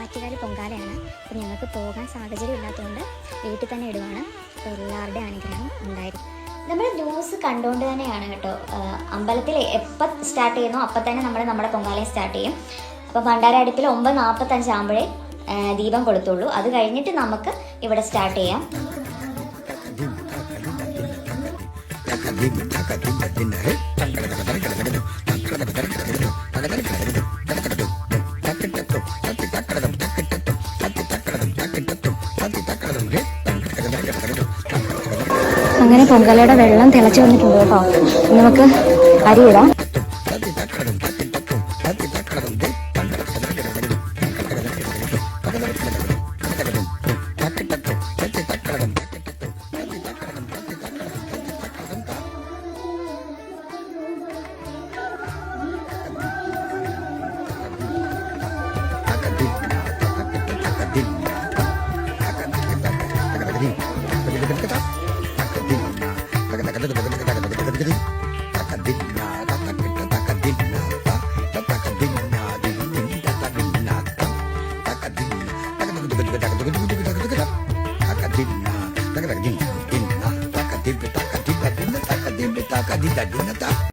ആറ്റുകാൽ പൊങ്കാലയാണ്. അപ്പോൾ ഞങ്ങൾക്ക് പോകാൻ സാഹചര്യം ഇല്ലാത്തതുകൊണ്ട് വീട്ടിൽ തന്നെ ഇടുവാണ്. അപ്പോൾ എല്ലാവരുടെയും അനുഗ്രഹം ഉണ്ടായിരുന്നു. നമ്മൾ ന്യൂസ് കണ്ടുകൊണ്ട് തന്നെയാണ് കേട്ടോ അമ്പലത്തിൽ എപ്പോൾ സ്റ്റാർട്ട് ചെയ്യുന്നോ അപ്പം തന്നെ നമ്മുടെ പൊങ്കാലയും സ്റ്റാർട്ട് ചെയ്യും. അപ്പോൾ ഭണ്ഡാര അടുപ്പിൽ 9:45 ആകുമ്പോഴേ ദീപം കൊളുത്തുള്ളൂ. അത് കഴിഞ്ഞിട്ട് നമുക്ക് ഇവിടെ സ്റ്റാർട്ട് ചെയ്യാം. അങ്ങനെ പൊങ്കാലയുടെ വെള്ളം തിളച്ചു വന്നിട്ടുണ്ട് കേട്ടോ. നമുക്ക് അരി ഇടാം. Takadin,